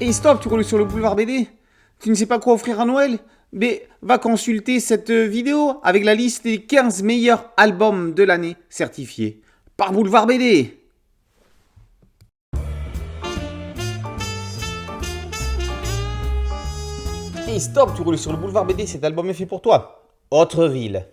Et stop, tu roules sur le boulevard BD? Tu ne sais pas quoi offrir à Noël? Mais va consulter cette vidéo avec la liste des 15 meilleurs albums de l'année certifiés par Boulevard BD. Et stop, tu roules sur le boulevard BD, cet album est fait pour toi. Autre ville.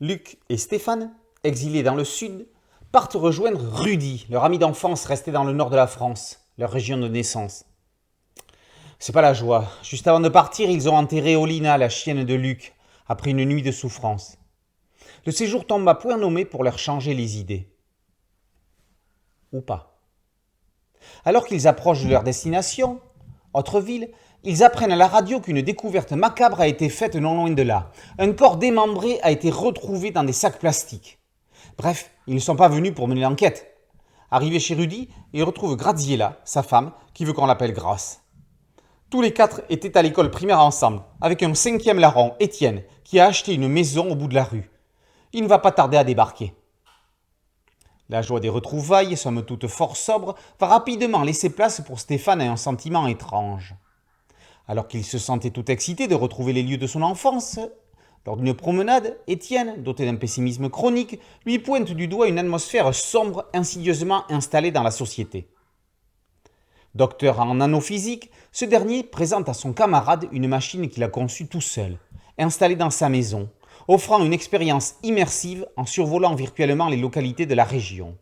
Luc et Stéphane, exilés dans le sud, partent rejoindre Rudy, leur ami d'enfance resté dans le nord de la France, leur région de naissance. C'est pas la joie. Juste avant de partir, ils ont enterré Olina, la chienne de Luc, après une nuit de souffrance. Le séjour tombe à point nommé pour leur changer les idées. Ou pas. Alors qu'ils approchent de leur destination, autre ville, ils apprennent à la radio qu'une découverte macabre a été faite non loin de là. Un corps démembré a été retrouvé dans des sacs plastiques. Bref, ils ne sont pas venus pour mener l'enquête. Arrivés chez Rudy, ils retrouvent Graziella, sa femme, qui veut qu'on l'appelle Grace. Tous les quatre étaient à l'école primaire ensemble, avec un cinquième larron, Étienne, qui a acheté une maison au bout de la rue. Il ne va pas tarder à débarquer. La joie des retrouvailles, somme toute fort sobre, va rapidement laisser place pour Stéphane à un sentiment étrange. Alors qu'il se sentait tout excité de retrouver les lieux de son enfance, lors d'une promenade, Étienne, doté d'un pessimisme chronique, lui pointe du doigt une atmosphère sombre insidieusement installée dans la société. Docteur en nanophysique, ce dernier présente à son camarade une machine qu'il a conçue tout seul, installée dans sa maison, offrant une expérience immersive en survolant virtuellement les localités de la région.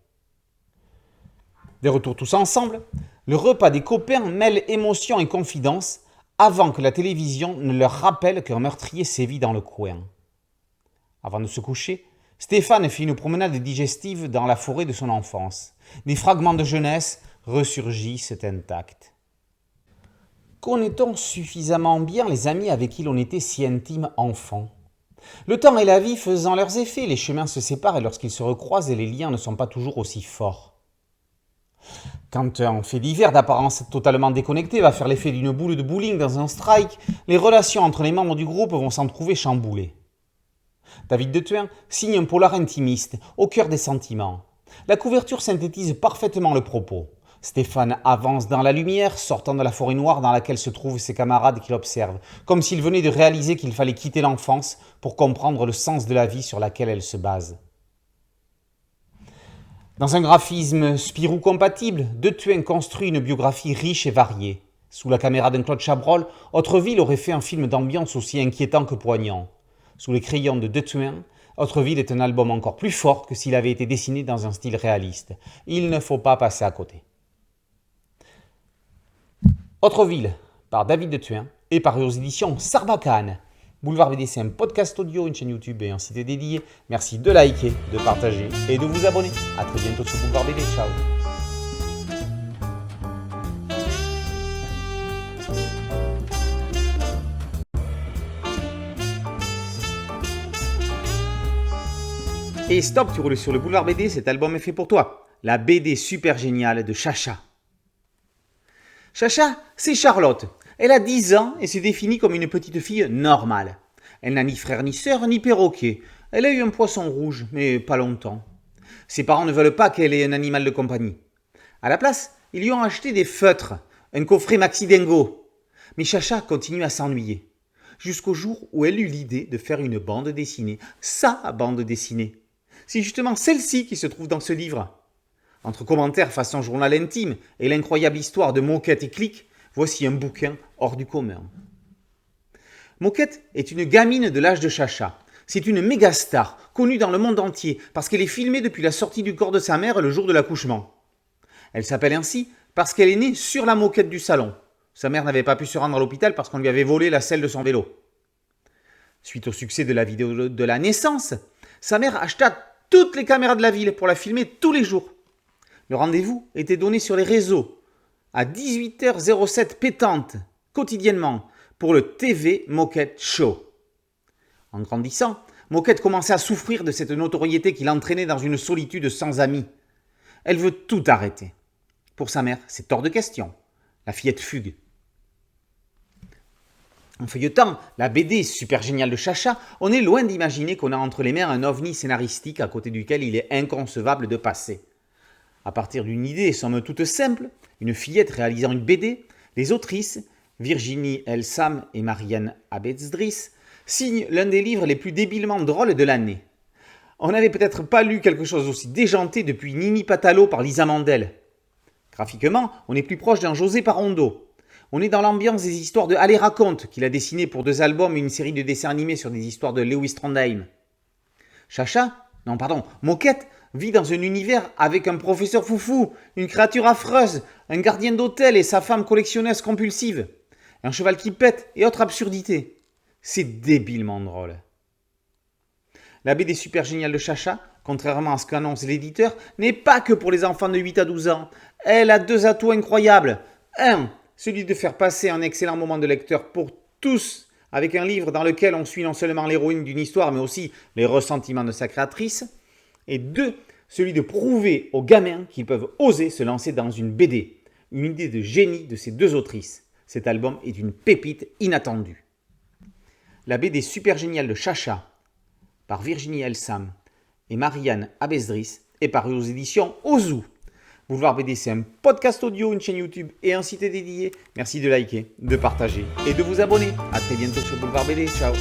De retour tous ensemble, le repas des copains mêle émotion et confidence avant que la télévision ne leur rappelle qu'un meurtrier sévit dans le coin. Avant de se coucher, Stéphane fait une promenade digestive dans la forêt de son enfance. Des fragments de jeunesse ressurgissent intacts. Connaît-on suffisamment bien les amis avec qui l'on était si intime enfant? Le temps et la vie faisant leurs effets, les chemins se séparent et lorsqu'ils se recroisent, les liens ne sont pas toujours aussi forts. Quand un fait divers d'apparence totalement déconnecté va faire l'effet d'une boule de bowling dans un strike, les relations entre les membres du groupe vont s'en trouver chamboulées. David de Thuin signe un polar intimiste, au cœur des sentiments. La couverture synthétise parfaitement le propos. Stéphane avance dans la lumière, sortant de la forêt noire dans laquelle se trouvent ses camarades qui l'observent, comme s'il venait de réaliser qu'il fallait quitter l'enfance pour comprendre le sens de la vie sur laquelle elle se base. Dans un graphisme Spirou-compatible, De Thuin construit une biographie riche et variée. Sous la caméra d'un Claude Chabrol, Autreville aurait fait un film d'ambiance aussi inquiétant que poignant. Sous les crayons de Thuin, Autreville est un album encore plus fort que s'il avait été dessiné dans un style réaliste. Il ne faut pas passer à côté. Autreville, par David Thuin et par aux éditions Sarbacane. Boulevard BD, c'est un podcast audio, une chaîne YouTube et un site dédié. Merci de liker, de partager et de vous abonner. A très bientôt sur Boulevard BD. Ciao. Et stop, tu roules sur le boulevard BD, cet album est fait pour toi. La BD super géniale de Chacha. Chacha, c'est Charlotte. Elle a 10 ans et se définit comme une petite fille normale. Elle n'a ni frère ni sœur ni perroquet. Elle a eu un poisson rouge, mais pas longtemps. Ses parents ne veulent pas qu'elle ait un animal de compagnie. À la place, ils lui ont acheté des feutres, un coffret Maxi Dingo. Mais Chacha continue à s'ennuyer. Jusqu'au jour où elle eut l'idée de faire une bande dessinée. Sa bande dessinée. C'est justement celle-ci qui se trouve dans ce livre. Entre commentaires façon journal intime et l'incroyable histoire de Moquette et Click, voici un bouquin hors du commun. Moquette est une gamine de l'âge de Chacha. C'est une méga star, connue dans le monde entier, parce qu'elle est filmée depuis la sortie du corps de sa mère le jour de l'accouchement. Elle s'appelle ainsi parce qu'elle est née sur la moquette du salon. Sa mère n'avait pas pu se rendre à l'hôpital parce qu'on lui avait volé la selle de son vélo. Suite au succès de la vidéo de la naissance, sa mère acheta toutes les caméras de la ville pour la filmer tous les jours. Le rendez-vous était donné sur les réseaux à 18h07 pétante, quotidiennement, pour le TV Moquette Show. En grandissant, Moquette commençait à souffrir de cette notoriété qui l'entraînait dans une solitude sans amis. Elle veut tout arrêter. Pour sa mère, c'est hors de question. La fillette fugue. En feuilletant la BD super géniale de Chacha, on est loin d'imaginer qu'on a entre les mains un ovni scénaristique à côté duquel il est inconcevable de passer. À partir d'une idée somme toute simple, une fillette réalisant une BD, les autrices, Virginie Elsam et Marianne Abezdris, signent l'un des livres les plus débilement drôles de l'année. On n'avait peut-être pas lu quelque chose aussi déjanté depuis Nini Patalo par Lisa Mandel. Graphiquement, on est plus proche d'un José Parondo. On est dans l'ambiance des histoires de Allez raconte, qu'il a dessiné pour 2 albums et une série de dessins animés sur des histoires de Lewis Trondheim. Moquette vit dans un univers avec un professeur foufou, une créature affreuse, un gardien d'hôtel et sa femme collectionneuse compulsive, un cheval qui pète et autres absurdités. C'est débilement drôle. La BD super géniale de Chacha, contrairement à ce qu'annonce l'éditeur, n'est pas que pour les enfants de 8 à 12 ans. Elle a 2 atouts incroyables. 1. Celui de faire passer un excellent moment de lecteur pour tous, avec un livre dans lequel on suit non seulement l'héroïne d'une histoire, mais aussi les ressentiments de sa créatrice. Et 2. Celui de prouver aux gamins qu'ils peuvent oser se lancer dans une BD. Une idée de génie de ces 2 autrices. Cet album est une pépite inattendue. La BD super géniale de Chacha, par Virginie Elsam et Marianne Abezdris, est parue aux éditions Ozu. Boulevard BD, c'est un podcast audio, une chaîne YouTube et un site dédié. Merci de liker, de partager et de vous abonner. A très bientôt sur Boulevard BD. Ciao.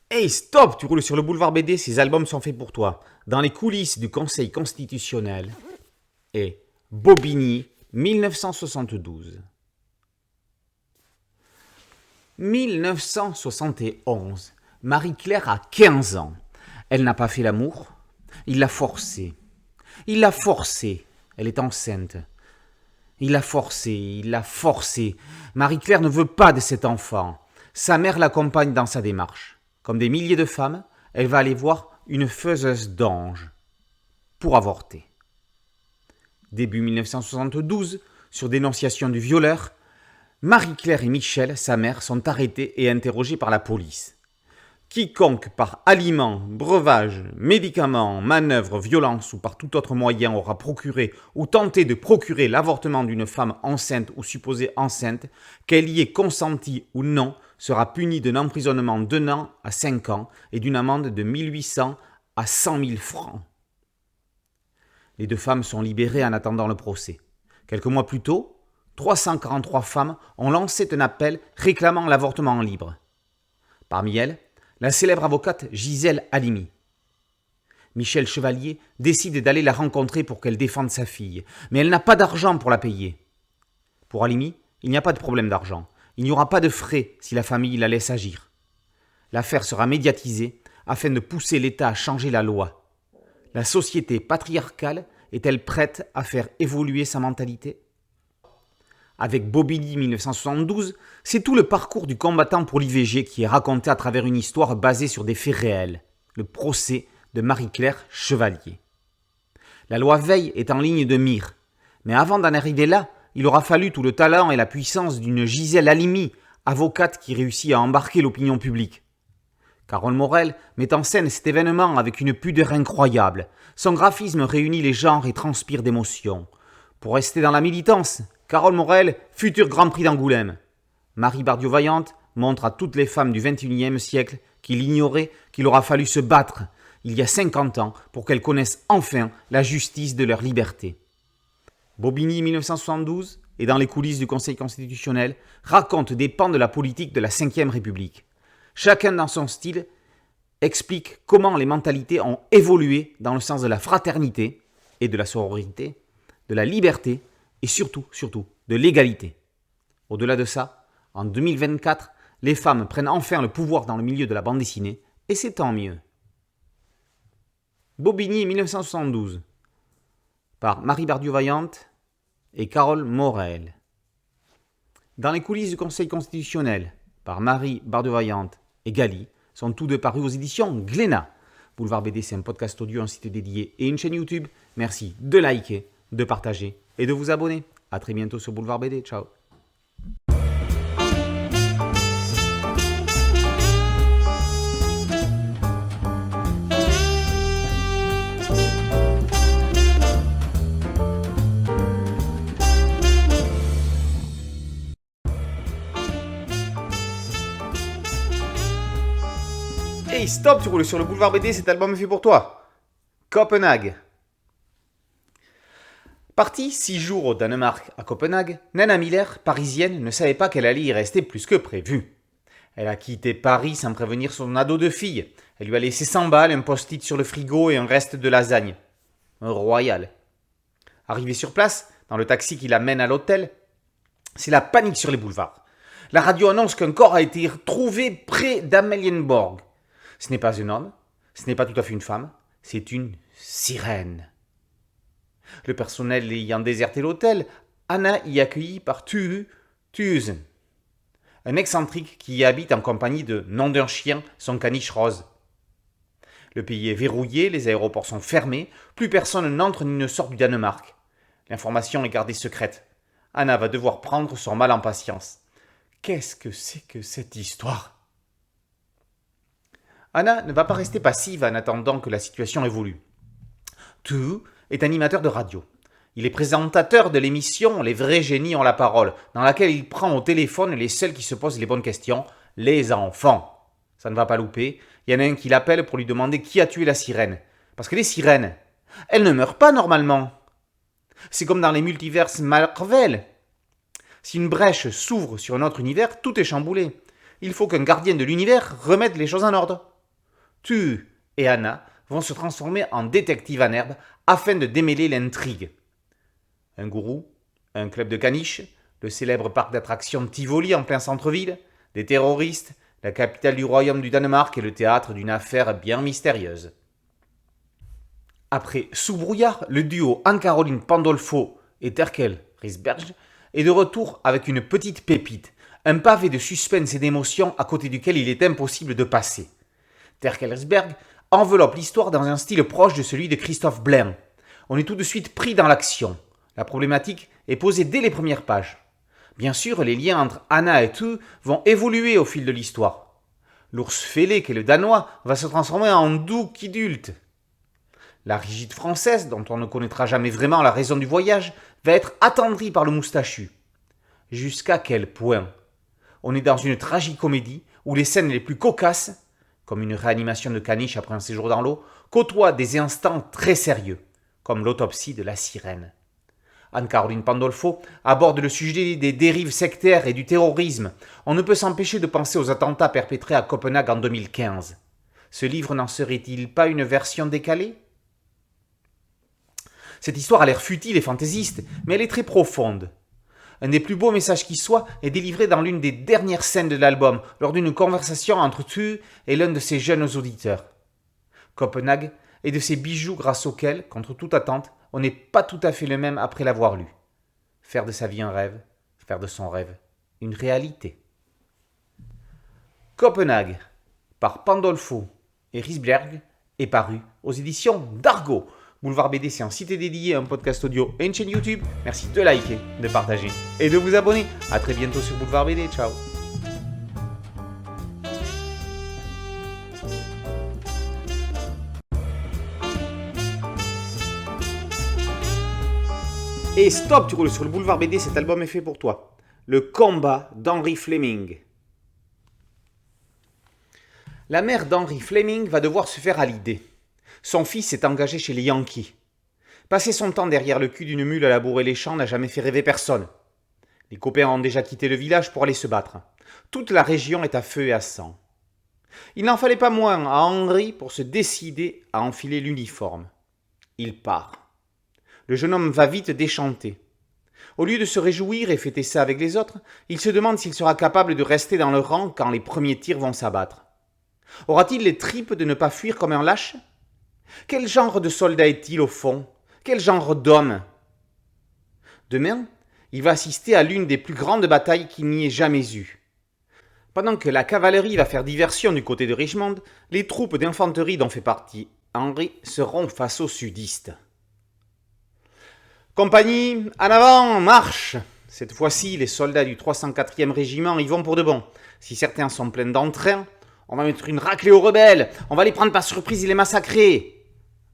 Hey, stop! Tu roules sur le boulevard BD, ces albums sont faits pour toi. Dans les coulisses du Conseil constitutionnel et Bobigny, 1972. 1971. Marie-Claire a 15 ans. Elle n'a pas fait l'amour. Il l'a forcée. Il l'a forcée. Elle est enceinte. Il l'a forcée. Marie-Claire ne veut pas de cet enfant. Sa mère l'accompagne dans sa démarche. Comme des milliers de femmes, elle va aller voir une faiseuse d'anges pour avorter. Début 1972, sur dénonciation du violeur, Marie-Claire et Michel, sa mère, sont arrêtés et interrogés par la police. Quiconque par aliment, breuvage, médicaments, manœuvre, violence ou par tout autre moyen aura procuré ou tenté de procurer l'avortement d'une femme enceinte ou supposée enceinte, qu'elle y ait consenti ou non, sera puni d'un emprisonnement d'1 an à 5 ans et d'une amende de 1 800 à 100 000 francs. Les 2 femmes sont libérées en attendant le procès. Quelques mois plus tôt, 343 femmes ont lancé un appel réclamant l'avortement libre. Parmi elles, la célèbre avocate Gisèle Halimi. Michel Chevalier décide d'aller la rencontrer pour qu'elle défende sa fille, mais elle n'a pas d'argent pour la payer. Pour Halimi, il n'y a pas de problème d'argent. Il n'y aura pas de frais si la famille la laisse agir. L'affaire sera médiatisée afin de pousser l'État à changer la loi. La société patriarcale est-elle prête à faire évoluer sa mentalité ? Avec Bobigny 1972, c'est tout le parcours du combattant pour l'IVG qui est raconté à travers une histoire basée sur des faits réels, le procès de Marie-Claire Chevalier. La loi Veil est en ligne de mire, mais avant d'en arriver là, il aura fallu tout le talent et la puissance d'une Gisèle Halimi, avocate qui réussit à embarquer l'opinion publique. Carole Morel met en scène cet événement avec une pudeur incroyable. Son graphisme réunit les genres et transpire d'émotion. Pour rester dans la militance, Carole Morel, futur Grand Prix d'Angoulême. Marie Bardieu-Vaillante montre à toutes les femmes du XXIe siècle qu'il ignorait qu'il aura fallu se battre il y a 50 ans pour qu'elles connaissent enfin la justice de leur liberté. Bobigny 1972 et dans les coulisses du Conseil constitutionnel raconte des pans de la politique de la Ve République. Chacun dans son style explique comment les mentalités ont évolué dans le sens de la fraternité et de la sororité, de la liberté et surtout de l'égalité. Au-delà de ça, en 2024, les femmes prennent enfin le pouvoir dans le milieu de la bande dessinée et c'est tant mieux. Bobigny 1972 par Marie Bardieu-Vaillante et Carole Morel. Dans les coulisses du Conseil constitutionnel, par Marie Bardieu-Vaillante et Gali, sont tous 2 parus aux éditions Glénat. Boulevard BD, c'est un podcast audio, un site dédié et une chaîne YouTube. Merci de liker, de partager et de vous abonner. A très bientôt sur Boulevard BD. Ciao. Hey, stop, tu roules sur le boulevard BD, cet album est fait pour toi. Copenhague. Partie 6 jours au Danemark à Copenhague, Nana Miller, parisienne, ne savait pas qu'elle allait y rester plus que prévu. Elle a quitté Paris sans prévenir son ado de fille. Elle lui a laissé 100 balles, un post-it sur le frigo et un reste de lasagne. Un royal. Arrivé sur place, dans le taxi qui l'amène à l'hôtel, c'est la panique sur les boulevards. La radio annonce qu'un corps a été trouvé près d'Amalienborg. Ce n'est pas un homme, ce n'est pas tout à fait une femme, c'est une sirène. Le personnel ayant déserté l'hôtel, Anna y est accueillie par Tuhu Tuusen, un excentrique qui y habite en compagnie de nom d'un chien, son caniche rose. Le pays est verrouillé, les aéroports sont fermés, plus personne n'entre ni ne sort du Danemark. L'information est gardée secrète. Anna va devoir prendre son mal en patience. Qu'est-ce que c'est que cette histoire ? Anna ne va pas rester passive en attendant que la situation évolue. Tuhu est animateur de radio. Il est présentateur de l'émission Les vrais génies ont la parole, dans laquelle il prend au téléphone les seuls qui se posent les bonnes questions, les enfants. Ça ne va pas louper, il y en a un qui l'appelle pour lui demander qui a tué la sirène. Parce que les sirènes, elles ne meurent pas normalement. C'est comme dans les multiverses Marvel. Si une brèche s'ouvre sur un autre univers, tout est chamboulé. Il faut qu'un gardien de l'univers remette les choses en ordre. Tu et Anna vont se transformer en détectives en herbe afin de démêler l'intrigue. Un gourou, un club de caniches, le célèbre parc d'attractions Tivoli en plein centre-ville, des terroristes, la capitale du royaume du Danemark et le théâtre d'une affaire bien mystérieuse. Après Sous brouillard, le duo Anne-Caroline Pandolfo et Terkel Risberg est de retour avec une petite pépite, un pavé de suspense et d'émotion à côté duquel il est impossible de passer. Terkel Risberg enveloppe l'histoire dans un style proche de celui de Christophe Blain. On est tout de suite pris dans l'action. La problématique est posée dès les premières pages. Bien sûr, les liens entre Anna et Tu vont évoluer au fil de l'histoire. L'ours fêlé qu'est le Danois va se transformer en doux quidulte. La rigide française, dont on ne connaîtra jamais vraiment la raison du voyage, va être attendrie par le moustachu. Jusqu'à quel point ? On est dans une tragicomédie où les scènes les plus cocasses, comme une réanimation de caniche après un séjour dans l'eau, côtoient des instants très sérieux, comme l'autopsie de la sirène. Anne-Caroline Pandolfo aborde le sujet des dérives sectaires et du terrorisme. On ne peut s'empêcher de penser aux attentats perpétrés à Copenhague en 2015. Ce livre n'en serait-il pas une version décalée ? Cette histoire a l'air futile et fantaisiste, mais elle est très profonde. Un des plus beaux messages qui soit est délivré dans l'une des dernières scènes de l'album, lors d'une conversation entre Tu et l'un de ses jeunes auditeurs. Copenhague est de ces bijoux grâce auxquels, contre toute attente, on n'est pas tout à fait le même après l'avoir lu. Faire de sa vie un rêve, faire de son rêve une réalité. Copenhague, par Pandolfo et Risberg, est paru aux éditions d'Argo. Boulevard BD, c'est un site dédié, un podcast audio et une chaîne YouTube. Merci de liker, de partager et de vous abonner. A très bientôt sur Boulevard BD. Ciao. Et stop, tu roules sur le Boulevard BD, cet album est fait pour toi. Le combat d'Henry Fleming. La mère d'Henry Fleming va devoir se faire à l'idée. Son fils est engagé chez les Yankees. Passer son temps derrière le cul d'une mule à labourer les champs n'a jamais fait rêver personne. Les copains ont déjà quitté le village pour aller se battre. Toute la région est à feu et à sang. Il n'en fallait pas moins à Henry pour se décider à enfiler l'uniforme. Il part. Le jeune homme va vite déchanté. Au lieu de se réjouir et fêter ça avec les autres, il se demande s'il sera capable de rester dans le rang quand les premiers tirs vont s'abattre. Aura-t-il les tripes de ne pas fuir comme un lâche ? Quel genre de soldat est-il au fond ? Quel genre d'homme ? Demain, il va assister à l'une des plus grandes batailles qu'il n'y ait jamais eues. Pendant que la cavalerie va faire diversion du côté de Richmond, les troupes d'infanterie dont fait partie Henry seront face aux sudistes. Compagnie, en avant, marche ! Cette fois-ci, les soldats du 304e régiment y vont pour de bon. Si certains sont pleins d'entrain, on va mettre une raclée aux rebelles, on va les prendre par surprise et les massacrer.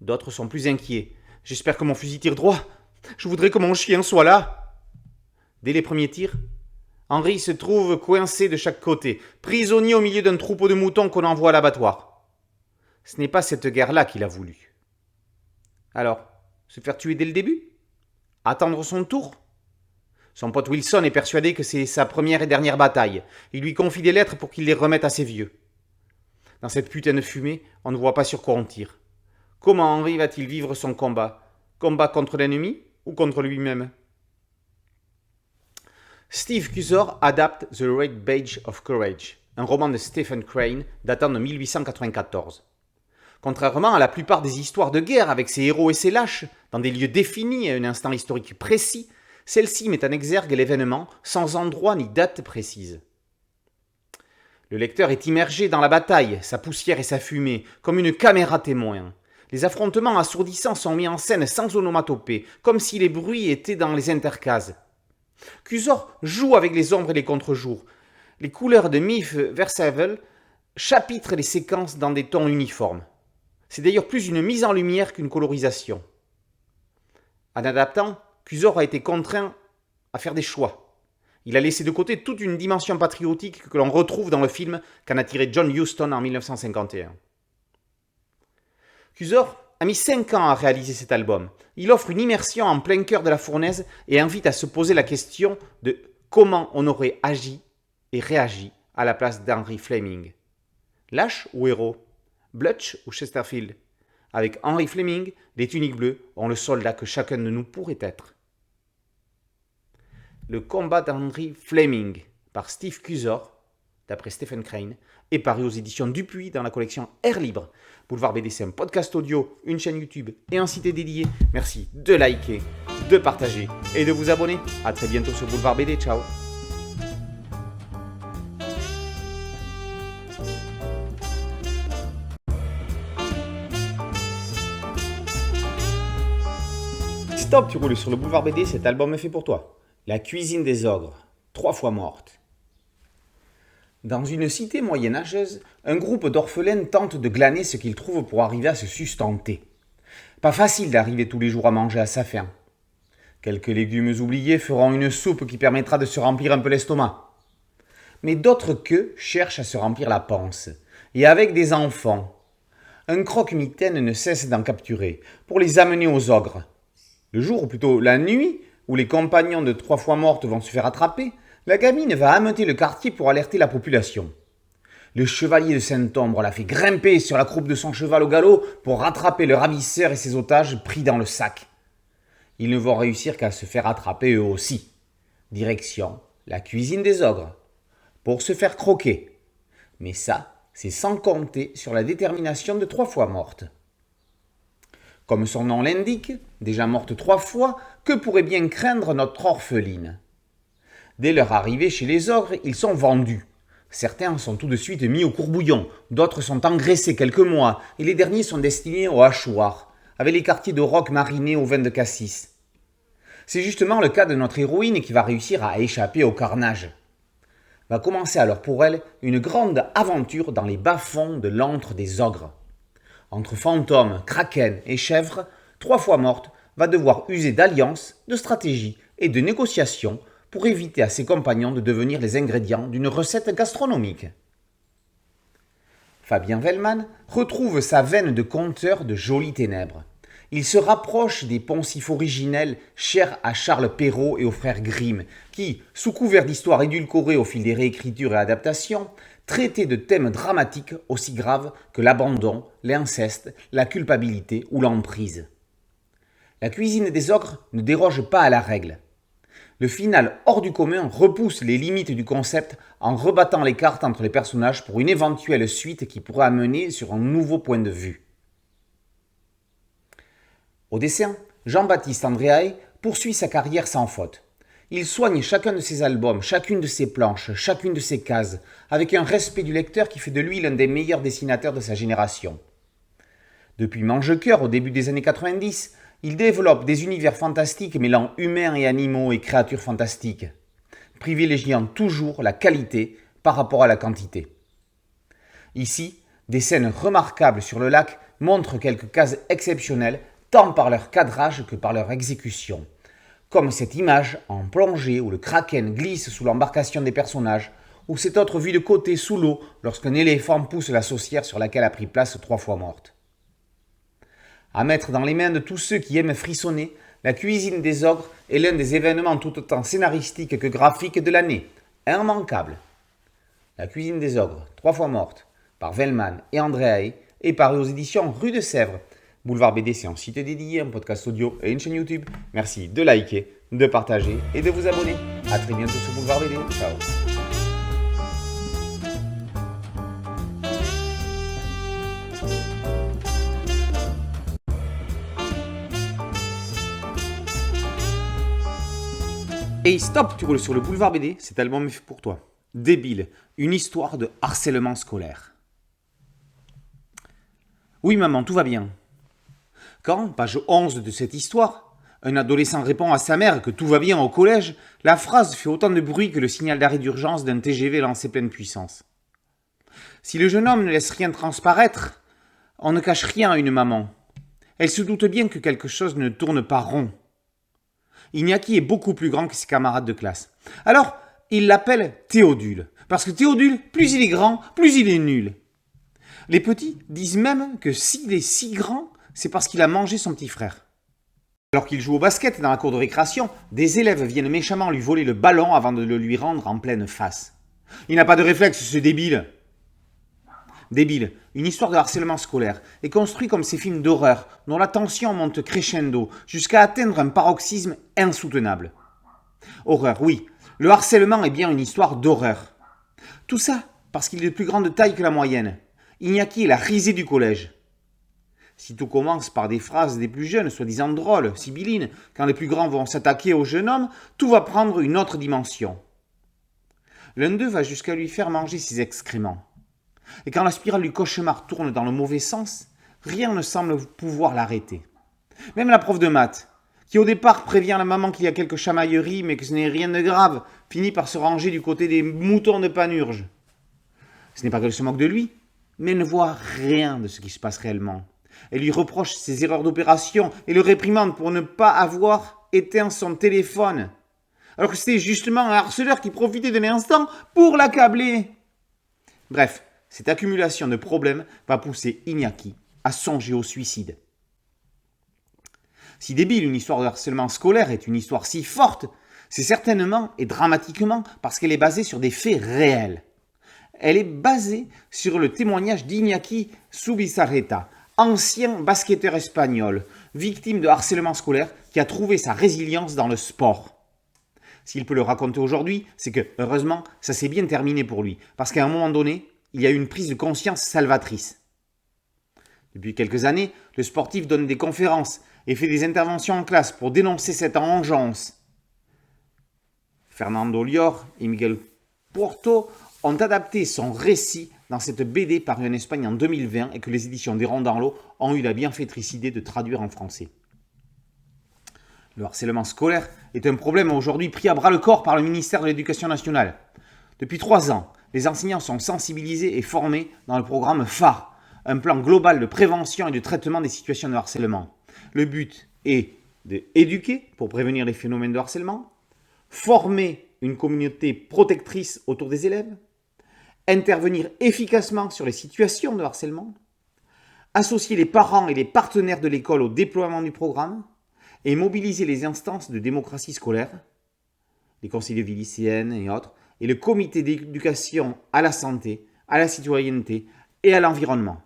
D'autres sont plus inquiets. J'espère que mon fusil tire droit. Je voudrais que mon chien soit là. Dès les premiers tirs, Henry se trouve coincé de chaque côté, prisonnier au milieu d'un troupeau de moutons qu'on envoie à l'abattoir. Ce n'est pas cette guerre-là qu'il a voulu. Alors, se faire tuer dès le début? Attendre son tour? Son pote Wilson est persuadé que c'est sa première et dernière bataille. Il lui confie des lettres pour qu'il les remette à ses vieux. Dans cette putain de fumée, on ne voit pas sur quoi on tire. Comment Henry va-t-il vivre son combat? Combat contre l'ennemi ou contre lui-même? Steve Cusor adapte The Red Badge of Courage, un roman de Stephen Crane datant de 1894. Contrairement à la plupart des histoires de guerre avec ses héros et ses lâches, dans des lieux définis et à un instant historique précis, celle-ci met en exergue l'événement sans endroit ni date précise. Le lecteur est immergé dans la bataille, sa poussière et sa fumée, comme une caméra témoin. Les affrontements assourdissants sont mis en scène sans onomatopée, comme si les bruits étaient dans les intercases. Cusor joue avec les ombres et les contre-jours. Les couleurs de Miff Versavel chapitrent les séquences dans des tons uniformes. C'est d'ailleurs plus une mise en lumière qu'une colorisation. En adaptant, Cusor a été contraint à faire des choix. Il a laissé de côté toute une dimension patriotique que l'on retrouve dans le film qu'en a tiré John Huston en 1951. Cusor a mis 5 ans à réaliser cet album. Il offre une immersion en plein cœur de la fournaise et invite à se poser la question de comment on aurait agi et réagi à la place d'Henry Fleming. Lâche ou héros? Blutch ou Chesterfield? Avec Henry Fleming, les tuniques bleues ont le soldat que chacun de nous pourrait être. Le combat d'Henry Fleming par Steve Cusor, d'après Stephen Crane, est paru aux éditions Dupuis dans la collection Air Libre. Boulevard BD, c'est un podcast audio, une chaîne YouTube et un site dédié. Merci de liker, de partager et de vous abonner. A très bientôt sur Boulevard BD. Ciao. Stop, tu roules sur le Boulevard BD, cet album est fait pour toi. La cuisine des ogres, 3 fois morte. Dans une cité moyenâgeuse, un groupe d'orphelins tente de glaner ce qu'ils trouvent pour arriver à se sustenter. Pas facile d'arriver tous les jours à manger à sa faim. Quelques légumes oubliés feront une soupe qui permettra de se remplir un peu l'estomac. Mais d'autres queues cherchent à se remplir la panse, et avec des enfants. Un croque-mitaine ne cesse d'en capturer, pour les amener aux ogres. Le jour, ou plutôt la nuit, où les compagnons de 3 fois mortes vont se faire attraper, la gamine va ameuter le quartier pour alerter la population. Le chevalier de Saint-Ombre la fait grimper sur la croupe de son cheval au galop pour rattraper le ravisseur et ses otages pris dans le sac. Ils ne vont réussir qu'à se faire attraper eux aussi. Direction la cuisine des ogres, pour se faire croquer. Mais ça, c'est sans compter sur la détermination de 3 fois mortes. Comme son nom l'indique, déjà morte 3 fois, que pourrait bien craindre notre orpheline? Dès leur arrivée chez les ogres, ils sont vendus. Certains sont tout de suite mis au courbouillon, d'autres sont engraissés quelques mois, et les derniers sont destinés au hachoir, avec les quartiers de roc marinés au vin de cassis. C'est justement le cas de notre héroïne qui va réussir à échapper au carnage. Va commencer alors pour elle une grande aventure dans les bas-fonds de l'antre des ogres. Entre fantômes, kraken et chèvres, 3 fois morte va devoir user d'alliances, de stratégies et de négociations pour éviter à ses compagnons de devenir les ingrédients d'une recette gastronomique. Fabien Vellman retrouve sa veine de conteur de Jolies Ténèbres. Il se rapproche des poncifs originels chers à Charles Perrault et aux frères Grimm, qui, sous couvert d'histoires édulcorées au fil des réécritures et adaptations, traitaient de thèmes dramatiques aussi graves que l'abandon, l'inceste, la culpabilité ou l'emprise. La cuisine des ogres ne déroge pas à la règle. Le final hors du commun repousse les limites du concept en rebattant les cartes entre les personnages pour une éventuelle suite qui pourrait amener sur un nouveau point de vue. Au dessin, Jean-Baptiste Andréae poursuit sa carrière sans faute. Il soigne chacun de ses albums, chacune de ses planches, chacune de ses cases, avec un respect du lecteur qui fait de lui l'un des meilleurs dessinateurs de sa génération. Depuis Mange-Cœur, au début des années 90, il développe des univers fantastiques mêlant humains et animaux et créatures fantastiques, privilégiant toujours la qualité par rapport à la quantité. Ici, des scènes remarquables sur le lac montrent quelques cases exceptionnelles tant par leur cadrage que par leur exécution, comme cette image en plongée où le kraken glisse sous l'embarcation des personnages, ou cet autre vu de côté sous l'eau lorsqu'un éléphant pousse la saucière sur laquelle a pris place 3 fois morte. À mettre dans les mains de tous ceux qui aiment frissonner, la cuisine des ogres est l'un des événements tout autant scénaristiques que graphiques de l'année. Immanquable. La cuisine des ogres, 3 fois morte, par Vellman et André Hay, est paru aux éditions Rue de Sèvres. Boulevard BD, c'est un site dédié, un podcast audio et une chaîne YouTube. Merci de liker, de partager et de vous abonner. A très bientôt sur Boulevard BD. Ciao. Hey stop, tu roules sur le Boulevard BD, cet album est fait pour toi. Débile, une histoire de harcèlement scolaire. Oui maman, tout va bien. Quand, page 11 de cette histoire, un adolescent répond à sa mère que tout va bien au collège, la phrase fait autant de bruit que le signal d'arrêt d'urgence d'un TGV lancé pleine puissance. Si le jeune homme ne laisse rien transparaître, on ne cache rien à une maman. Elle se doute bien que quelque chose ne tourne pas rond. Iñaki est beaucoup plus grand que ses camarades de classe. Alors, il l'appelle Théodule, parce que Théodule, plus il est grand, plus il est nul. Les petits disent même que s'il est si grand, c'est parce qu'il a mangé son petit frère. Alors qu'il joue au basket dans la cour de récréation, des élèves viennent méchamment lui voler le ballon avant de le lui rendre en pleine face. Il n'a pas de réflexe, ce débile. Débile, une histoire de harcèlement scolaire, est construite comme ces films d'horreur dont la tension monte crescendo jusqu'à atteindre un paroxysme insoutenable. Horreur, oui, le harcèlement est bien une histoire d'horreur. Tout ça parce qu'il est de plus grande taille que la moyenne. Iñaki est la risée du collège. Si tout commence par des phrases des plus jeunes, soi-disant drôles, sibyllines, quand les plus grands vont s'attaquer au jeune homme, tout va prendre une autre dimension. L'un d'eux va jusqu'à lui faire manger ses excréments. Et quand la spirale du cauchemar tourne dans le mauvais sens, rien ne semble pouvoir l'arrêter. Même la prof de maths, qui au départ prévient la maman qu'il y a quelques chamailleries mais que ce n'est rien de grave, finit par se ranger du côté des moutons de Panurge. Ce n'est pas qu'elle se moque de lui, mais elle ne voit rien de ce qui se passe réellement. Elle lui reproche ses erreurs d'opération et le réprimande pour ne pas avoir éteint son téléphone. Alors que c'était justement un harceleur qui profitait de l'instant pour l'accabler. Bref, cette accumulation de problèmes va pousser Iñaki à songer au suicide. Si débile, une histoire de harcèlement scolaire est une histoire si forte, c'est certainement et dramatiquement parce qu'elle est basée sur des faits réels. Elle est basée sur le témoignage d'Iñaki Zubizarreta, ancien basketteur espagnol, victime de harcèlement scolaire qui a trouvé sa résilience dans le sport. S'il peut le raconter aujourd'hui, c'est que, heureusement, ça s'est bien terminé pour lui, parce qu'à un moment donné, il y a eu une prise de conscience salvatrice. Depuis quelques années, le sportif donne des conférences et fait des interventions en classe pour dénoncer cette engeance. Fernando Lior et Miguel Porto ont adapté son récit dans cette BD parue en Espagne en 2020 et que les éditions des Ronds dans l'eau ont eu la bienfaitrice idée de traduire en français. Le harcèlement scolaire est un problème aujourd'hui pris à bras-le-corps par le ministère de l'Éducation nationale. Depuis 3 ans, les enseignants sont sensibilisés et formés dans le programme phare, un plan global de prévention et de traitement des situations de harcèlement. Le but est d'éduquer pour prévenir les phénomènes de harcèlement, former une communauté protectrice autour des élèves, intervenir efficacement sur les situations de harcèlement, associer les parents et les partenaires de l'école au déploiement du programme et mobiliser les instances de démocratie scolaire, les conseils de vie lycéenne et autres, et le comité d'éducation à la santé, à la citoyenneté et à l'environnement.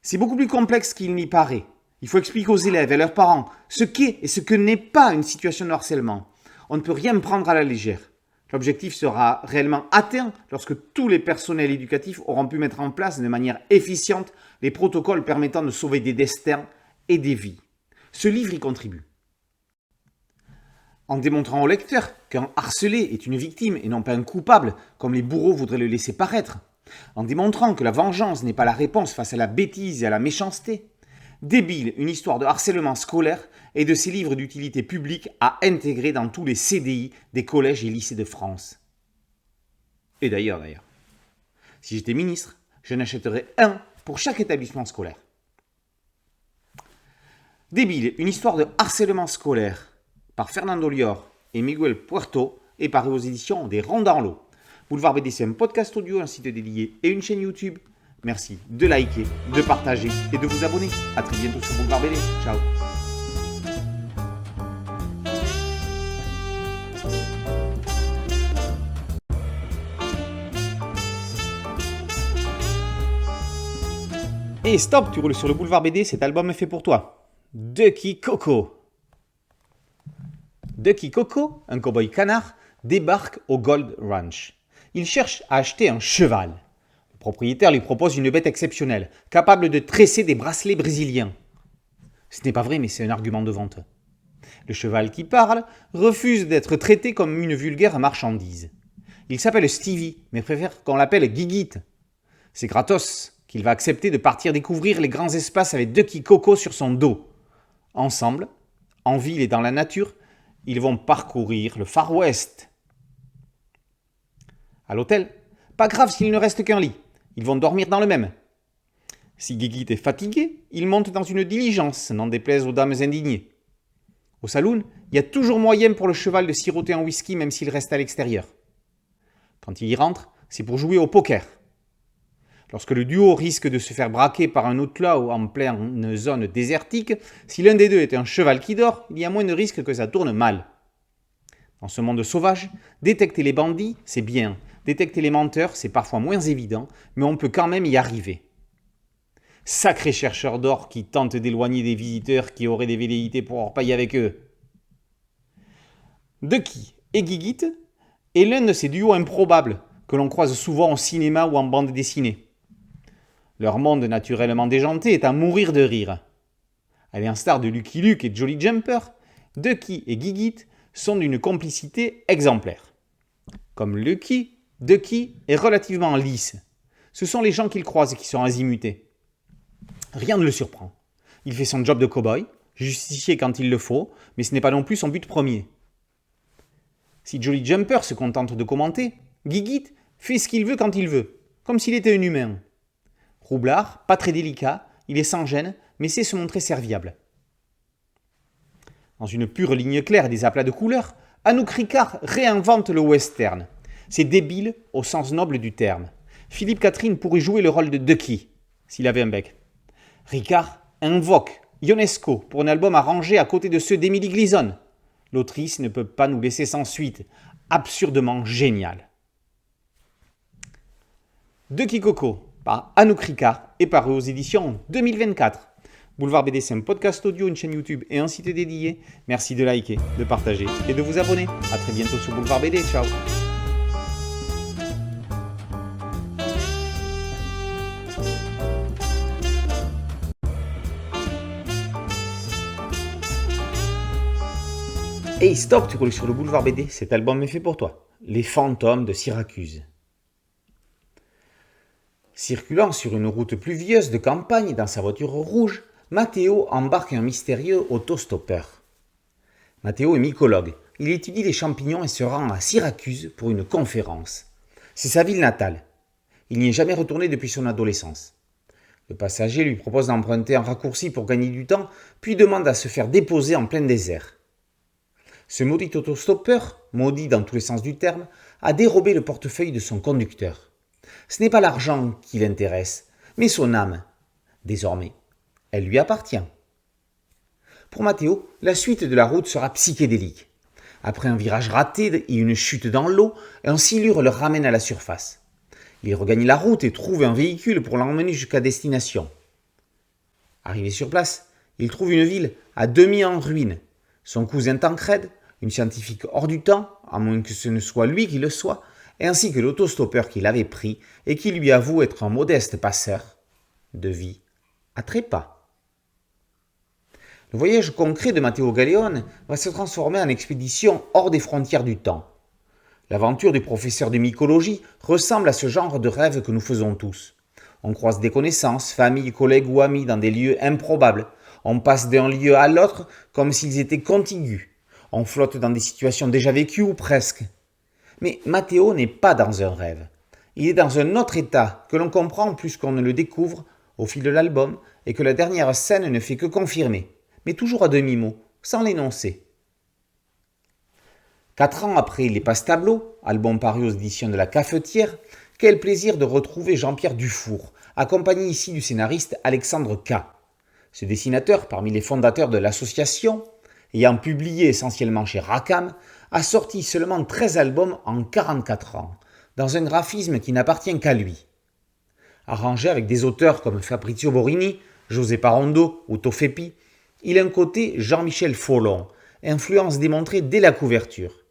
C'est beaucoup plus complexe qu'il n'y paraît. Il faut expliquer aux élèves et à leurs parents ce qu'est et ce que n'est pas une situation de harcèlement. On ne peut rien prendre à la légère. L'objectif sera réellement atteint lorsque tous les personnels éducatifs auront pu mettre en place de manière efficiente les protocoles permettant de sauver des destins et des vies. Ce livre y contribue. En démontrant au lecteur qu'un harcelé est une victime et non pas un coupable, comme les bourreaux voudraient le laisser paraître. En démontrant que la vengeance n'est pas la réponse face à la bêtise et à la méchanceté. Débile, une histoire de harcèlement scolaire et de ces livres d'utilité publique à intégrer dans tous les CDI des collèges et lycées de France. Et d'ailleurs. Si j'étais ministre, je n'achèterais un pour chaque établissement scolaire. Débile, une histoire de harcèlement scolaire par Fernando Lior et Miguel Puerto est paru aux éditions des Ronds dans l'eau. Boulevard BD, c'est un podcast audio, un site dédié et une chaîne YouTube. Merci de liker, de partager et de vous abonner. A très bientôt sur Boulevard BD. Ciao. Et stop, tu roules sur le Boulevard BD, cet album est fait pour toi. Ducky Coco. Ducky Coco, un cow-boy canard, débarque au Gold Ranch. Il cherche à acheter un cheval. Le propriétaire lui propose une bête exceptionnelle, capable de tresser des bracelets brésiliens. Ce n'est pas vrai, mais c'est un argument de vente. Le cheval qui parle refuse d'être traité comme une vulgaire marchandise. Il s'appelle Stevie, mais préfère qu'on l'appelle Guiguit. C'est gratos qu'il va accepter de partir découvrir les grands espaces avec Ducky Coco sur son dos. Ensemble, en ville et dans la nature, ils vont parcourir le Far West. À l'hôtel, pas grave s'il ne reste qu'un lit, ils vont dormir dans le même. Si Guiguit est fatigué, il monte dans une diligence, n'en déplaise aux dames indignées. Au saloon, il y a toujours moyen pour le cheval de siroter un whisky même s'il reste à l'extérieur. Quand il y rentre, c'est pour jouer au poker. Lorsque le duo risque de se faire braquer par un outlaw en pleine zone désertique, si l'un des deux est un cheval qui dort, il y a moins de risques que ça tourne mal. Dans ce monde sauvage, détecter les bandits, c'est bien. Détecter les menteurs, c'est parfois moins évident, mais on peut quand même y arriver. Sacré chercheur d'or qui tente d'éloigner des visiteurs qui auraient des velléités pour orpailler avec eux. Ducky et Guiguit est l'un de ces duos improbables que l'on croise souvent au cinéma ou en bande dessinée. Leur monde naturellement déjanté est à mourir de rire. À l'instar de Lucky Luke et Jolly Jumper, Ducky et Guiguit sont d'une complicité exemplaire. Comme Lucky, Ducky est relativement lisse. Ce sont les gens qu'il croise qui sont azimutés. Rien ne le surprend. Il fait son job de cow-boy, justifié quand il le faut, mais ce n'est pas non plus son but premier. Si Jolly Jumper se contente de commenter, Guiguit fait ce qu'il veut quand il veut, comme s'il était un humain. Roublard, pas très délicat, il est sans gêne, mais sait se montrer serviable. Dans une pure ligne claire et des aplats de couleurs, Anouk Ricard réinvente le western. C'est débile au sens noble du terme. Philippe Catherine pourrait jouer le rôle de Ducky, s'il avait un bec. Ricard invoque Ionesco pour un album arrangé à côté de ceux d'Emily Gleason. L'autrice ne peut pas nous laisser sans suite. Absurdement génial. Ducky Coco, par Anouk Ricard, est paru aux éditions 2024. Boulevard BD, c'est un podcast audio, une chaîne YouTube et un site dédié. Merci de liker, de partager et de vous abonner. A très bientôt sur Boulevard BD. Ciao. Hey stop, tu roules sur le Boulevard BD, cet album est fait pour toi. Les fantômes de Syracuse. Circulant sur une route pluvieuse de campagne dans sa voiture rouge, Matteo embarque un mystérieux autostoppeur. Matteo est mycologue. Il étudie les champignons et se rend à Syracuse pour une conférence. C'est sa ville natale. Il n'y est jamais retourné depuis son adolescence. Le passager lui propose d'emprunter un raccourci pour gagner du temps, puis demande à se faire déposer en plein désert. Ce maudit autostoppeur, maudit dans tous les sens du terme, a dérobé le portefeuille de son conducteur. Ce n'est pas l'argent qui l'intéresse, mais son âme. Désormais, elle lui appartient. Pour Matteo, la suite de la route sera psychédélique. Après un virage raté et une chute dans l'eau, un silure le ramène à la surface. Il regagne la route et trouve un véhicule pour l'emmener jusqu'à destination. Arrivé sur place, il trouve une ville à demi en ruine. Son cousin Tancred, une scientifique hors du temps, à moins que ce ne soit lui qui le soit, ainsi que l'autostoppeur qu'il avait pris et qui lui avoue être un modeste passeur de vie à trépas. Le voyage concret de Matteo Galeone va se transformer en expédition hors des frontières du temps. L'aventure du professeur de mycologie ressemble à ce genre de rêve que nous faisons tous. On croise des connaissances, familles, collègues ou amis dans des lieux improbables. On passe d'un lieu à l'autre comme s'ils étaient contigus. On flotte dans des situations déjà vécues ou presque. Mais Matteo n'est pas dans un rêve. Il est dans un autre état que l'on comprend plus qu'on ne le découvre au fil de l'album et que la dernière scène ne fait que confirmer, mais toujours à demi-mot, sans l'énoncer. 4 ans après Les Passe-Tableaux, album paru aux éditions de La Cafetière, quel plaisir de retrouver Jean-Pierre Dufour, accompagné ici du scénariste Alexandre K. Ce dessinateur, parmi les fondateurs de l'association, ayant publié essentiellement chez Rackham, a sorti seulement 13 albums en 44 ans, dans un graphisme qui n'appartient qu'à lui. Arrangé avec des auteurs comme Fabrizio Borini, José Parondo ou Tofepi, il a un côté Jean-Michel Follon, influence démontrée dès la couverture.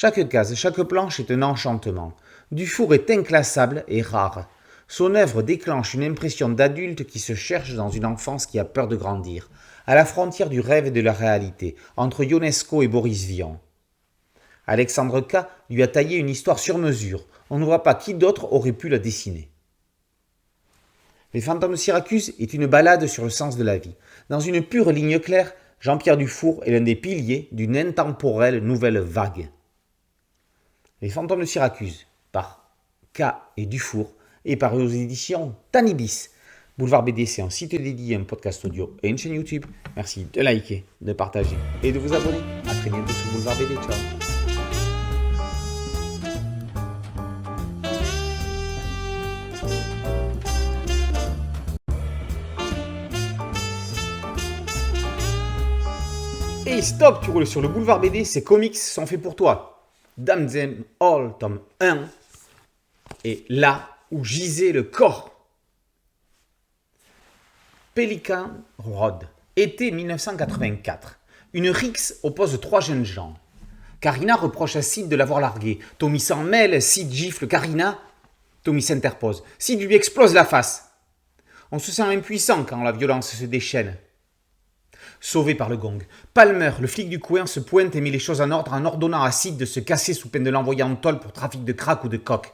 Chaque case, chaque planche est un enchantement. Dufour est inclassable et rare. Son œuvre déclenche une impression d'adulte qui se cherche dans une enfance qui a peur de grandir, à la frontière du rêve et de la réalité, entre Ionesco et Boris Vian. Alexandre K lui a taillé une histoire sur mesure. On ne voit pas qui d'autre aurait pu la dessiner. Les Fantômes de Syracuse est une ballade sur le sens de la vie. Dans une pure ligne claire, Jean-Pierre Dufour est l'un des piliers d'une intemporelle nouvelle vague. Les Fantômes de Syracuse, par K et Dufour, est paru aux éditions Tanibis. Boulevard BD, c'est un site dédié, un podcast audio et une chaîne YouTube. Merci de liker, de partager et de vous abonner. A très bientôt sur Boulevard BD. Ciao. Et stop, tu roules sur le Boulevard BD, ces comics sont faits pour toi. Damn Them All, tome 1, et Là où gisait le corps. Pelican Road, été 1984. Une rixe oppose 3 jeunes gens. Karina reproche à Sid de l'avoir largué. Tommy s'en mêle, Sid gifle Karina. Tommy s'interpose. Sid lui explose la face. On se sent impuissant quand la violence se déchaîne. Sauvé par le gong, Palmer, le flic du coin, se pointe et met les choses en ordre en ordonnant à Sid de se casser sous peine de l'envoyer en tôle pour trafic de crack ou de coke.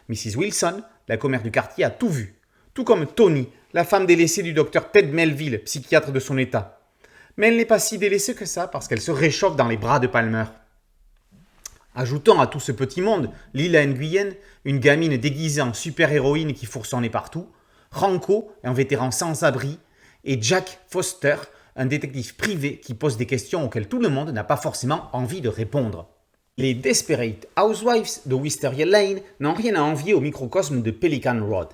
Mrs. Wilson, la commère du quartier, a tout vu. Tout comme Tony, la femme délaissée du docteur Ted Melville, psychiatre de son état. Mais elle n'est pas si délaissée que ça parce qu'elle se réchauffe dans les bras de Palmer. Ajoutons à tout ce petit monde Lila Nguyen, une gamine déguisée en super-héroïne qui fourre son nez partout, Ranko, un vétéran sans-abri, et Jack Foster, un détective privé qui pose des questions auxquelles tout le monde n'a pas forcément envie de répondre. Les Desperate Housewives de Wisteria Lane n'ont rien à envier au microcosme de Pelican Road.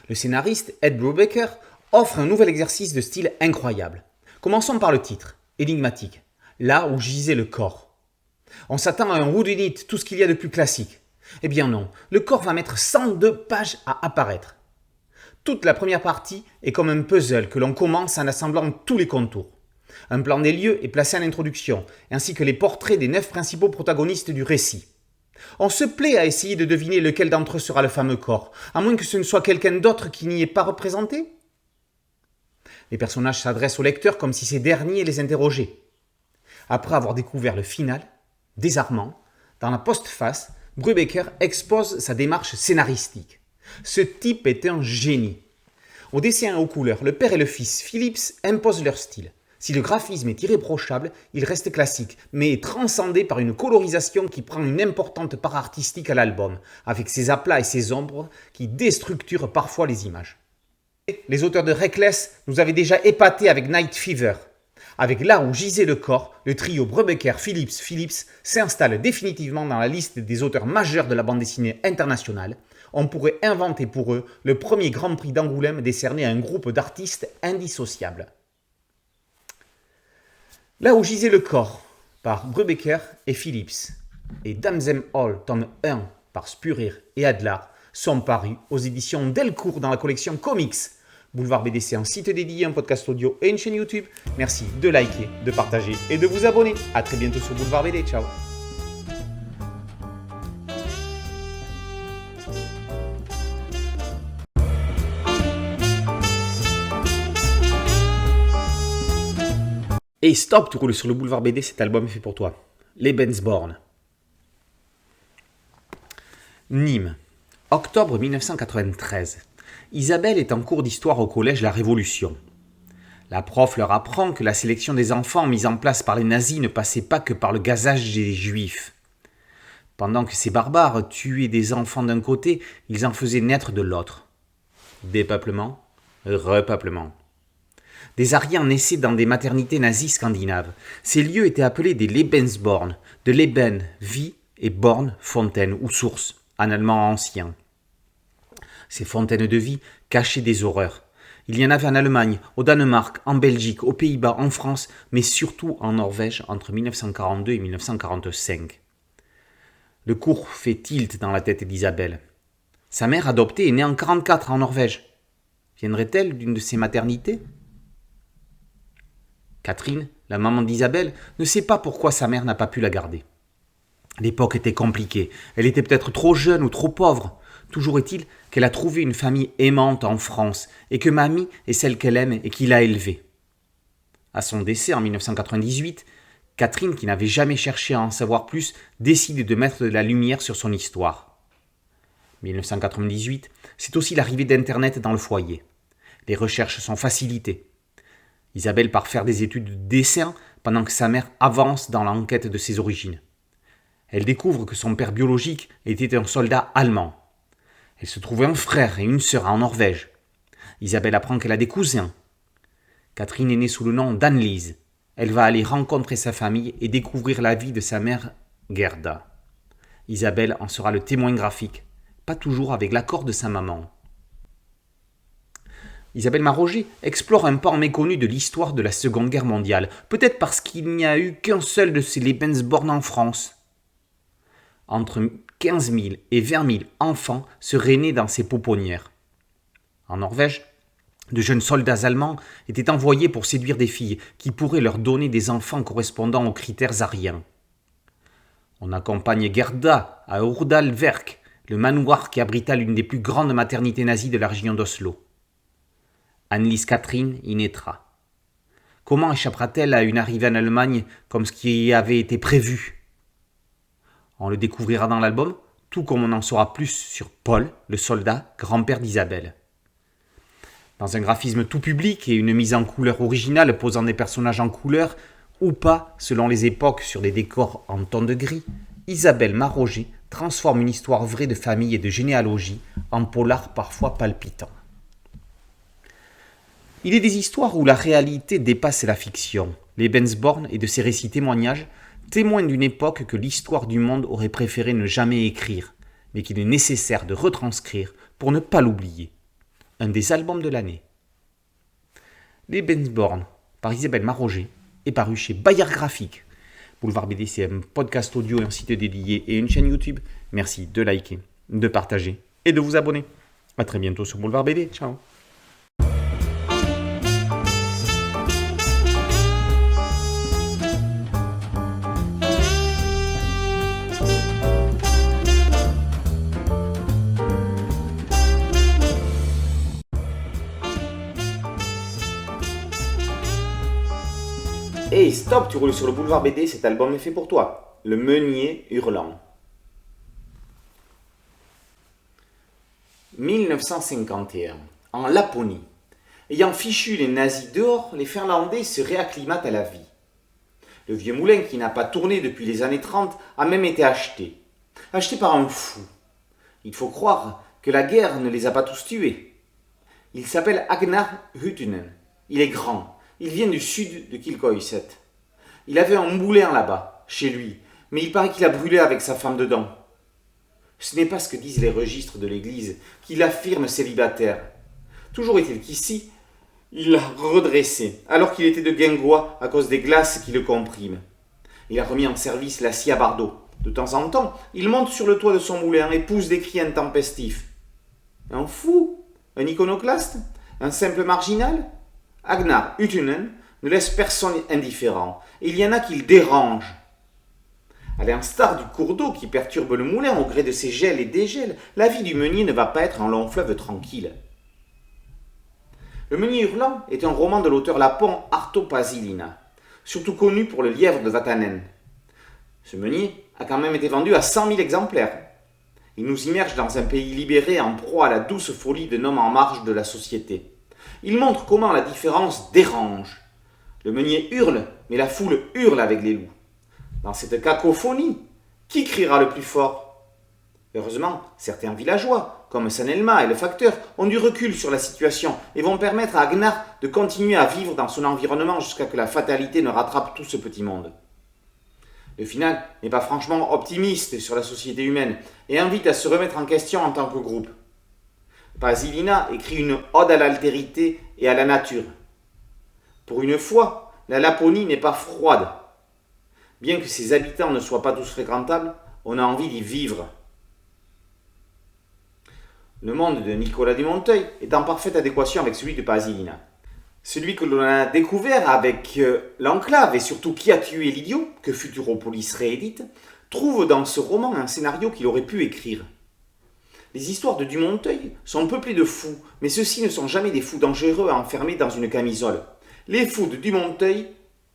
Le scénariste Ed Brubaker offre un nouvel exercice de style incroyable. Commençons par le titre, énigmatique, Là où gisait le corps. On s'attend à un whodunit, tout ce qu'il y a de plus classique. Eh bien non, le corps va mettre 102 pages à apparaître. Toute la première partie est comme un puzzle que l'on commence en assemblant tous les contours. Un plan des lieux est placé en introduction, ainsi que les portraits des 9 principaux protagonistes du récit. On se plaît à essayer de deviner lequel d'entre eux sera le fameux corps, à moins que ce ne soit quelqu'un d'autre qui n'y est pas représenté. Les personnages s'adressent au lecteur comme si ces derniers les interrogeaient. Après avoir découvert le final, désarmant, dans la postface, Brubaker expose sa démarche scénaristique. Ce type est un génie. Au dessin et aux couleurs, le père et le fils Phillips imposent leur style. Si le graphisme est irréprochable, il reste classique, mais est transcendé par une colorisation qui prend une importante part artistique à l'album, avec ses aplats et ses ombres qui déstructurent parfois les images. Les auteurs de Reckless nous avaient déjà épatés avec Night Fever. Avec Là où gisait le corps, le trio Brubaker-Phillips s'installe définitivement dans la liste des auteurs majeurs de la bande dessinée internationale. On pourrait inventer pour eux le premier Grand Prix d'Angoulême décerné à un groupe d'artistes indissociables. Là où gisait le corps, par Brubaker et Phillips, et Damn Them All, tome 1, par Spurir et Adlar, sont parus aux éditions Delcourt dans la collection Comics. Boulevard BD, c'est un site dédié, un podcast audio et une chaîne YouTube. Merci de liker, de partager et de vous abonner. A très bientôt sur Boulevard BD. Ciao. Et stop, tu roules sur le Boulevard BD, cet album est fait pour toi. Les Bensborn. Nîmes, octobre 1993. Isabelle est en cours d'histoire au collège La Révolution. La prof leur apprend que la sélection des enfants mise en place par les nazis ne passait pas que par le gazage des juifs. Pendant que ces barbares tuaient des enfants d'un côté, ils en faisaient naître de l'autre. Dépeuplement, repeuplement. Des Ariens naissaient dans des maternités nazies scandinaves. Ces lieux étaient appelés des Lebensborn, de Leben, vie, et Born, fontaine ou source, en allemand ancien. Ces fontaines de vie cachaient des horreurs. Il y en avait en Allemagne, au Danemark, en Belgique, aux Pays-Bas, en France, mais surtout en Norvège entre 1942 et 1945. Le cours fait tilt dans la tête d'Isabelle. Sa mère adoptée est née en 1944 en Norvège. Viendrait-elle d'une de ces maternités ? Catherine, la maman d'Isabelle, ne sait pas pourquoi sa mère n'a pas pu la garder. L'époque était compliquée. Elle était peut-être trop jeune ou trop pauvre. Toujours est-il qu'elle a trouvé une famille aimante en France et que mamie est celle qu'elle aime et qui l'a élevée. À son décès en 1998, Catherine, qui n'avait jamais cherché à en savoir plus, décide de mettre de la lumière sur son histoire. 1998, c'est aussi l'arrivée d'Internet dans le foyer. Les recherches sont facilitées. Isabelle part faire des études de dessin pendant que sa mère avance dans l'enquête de ses origines. Elle découvre que son père biologique était un soldat allemand. Elle se trouve un frère et une sœur en Norvège. Isabelle apprend qu'elle a des cousins. Catherine est née sous le nom d'Anne-Lise. Elle va aller rencontrer sa famille et découvrir la vie de sa mère Gerda. Isabelle en sera le témoin graphique, pas toujours avec l'accord de sa maman. Isabelle Marogé explore un pan méconnu de l'histoire de la Seconde Guerre mondiale, peut-être parce qu'il n'y a eu qu'un seul de ces Lebensborn en France. Entre 15 000 et 20 000 enfants seraient nés dans ces pouponnières. En Norvège, de jeunes soldats allemands étaient envoyés pour séduire des filles qui pourraient leur donner des enfants correspondant aux critères ariens. On accompagne Gerda à Urdalverk, le manoir qui abrita l'une des plus grandes maternités nazies de la région d'Oslo. Annelise Catherine y naîtra. Comment échappera-t-elle à une arrivée en Allemagne comme ce qui avait été prévu ? On le découvrira dans l'album, tout comme on en saura plus sur Paul, le soldat, grand-père d'Isabelle. Dans un graphisme tout public et une mise en couleur originale posant des personnages en couleur, ou pas, selon les époques, sur des décors en ton de gris, Isabelle Marogé transforme une histoire vraie de famille et de généalogie en polar parfois palpitant. Il est des histoires où la réalité dépasse la fiction. Lebensborn et de ses récits témoignages, témoins d'une époque que l'histoire du monde aurait préféré ne jamais écrire, mais qu'il est nécessaire de retranscrire pour ne pas l'oublier. Un des albums de l'année. Lebensborn, par Isabelle Marogé, est paru chez Bayard Graphique. Boulevard BD, c'est un podcast audio et un site dédié et une chaîne YouTube. Merci de liker, de partager et de vous abonner. A très bientôt sur Boulevard BD. Ciao. Hey, stop, tu roules sur le boulevard BD, cet album est fait pour toi. Le meunier hurlant. 1951, en Laponie. Ayant fichu les nazis dehors, les Finlandais se réacclimatent à la vie. Le vieux moulin qui n'a pas tourné depuis les années 30 a même été acheté. Acheté par un fou. Il faut croire que la guerre ne les a pas tous tués. Il s'appelle Agnar Hutunen. Il est grand. Il vient du sud de Kilkoiset. Il avait un moulin là-bas, chez lui, mais il paraît qu'il a brûlé avec sa femme dedans. Ce n'est pas ce que disent les registres de l'église, qui l'affirment célibataire. Toujours est-il qu'ici, il l'a redressé, alors qu'il était de guingois à cause des glaces qui le compriment. Il a remis en service la scie à bardeaux. De temps en temps, il monte sur le toit de son moulin et pousse des cris intempestifs. Un fou ? Un iconoclaste ? Un simple marginal ? Agnar Hutunen ne laisse personne indifférent, et il y en a qui le dérangent. À l'instar du cours d'eau qui perturbe le moulin au gré de ses gels et dégels, la vie du meunier ne va pas être un long fleuve tranquille. Le meunier hurlant est un roman de l'auteur lapon Arto Pasilina, surtout connu pour le lièvre de Vatanen. Ce meunier a quand même été vendu à 100 000 exemplaires. Il nous immerge dans un pays libéré en proie à la douce folie d'un homme en marge de la société. Il montre comment la différence dérange. Le meunier hurle, mais la foule hurle avec les loups. Dans cette cacophonie, qui criera le plus fort ? Heureusement, certains villageois, comme Sanelma et le facteur, ont du recul sur la situation et vont permettre à Agnar de continuer à vivre dans son environnement jusqu'à que la fatalité ne rattrape tout ce petit monde. Le final n'est pas franchement optimiste sur la société humaine et invite à se remettre en question en tant que groupe. Pasilina écrit une ode à l'altérité et à la nature. Pour une fois, la Laponie n'est pas froide. Bien que ses habitants ne soient pas tous fréquentables, on a envie d'y vivre. Le monde de Nicolas Dumonteuil est en parfaite adéquation avec celui de Pasilina. Celui que l'on a découvert avec l'Enclave et surtout Qui a tué l'idiot, que Futuropolis réédite, trouve dans ce roman un scénario qu'il aurait pu écrire. Les histoires de Dumonteuil sont peuplées de fous, mais ceux-ci ne sont jamais des fous dangereux enfermés dans une camisole. Les fous de Dumonteuil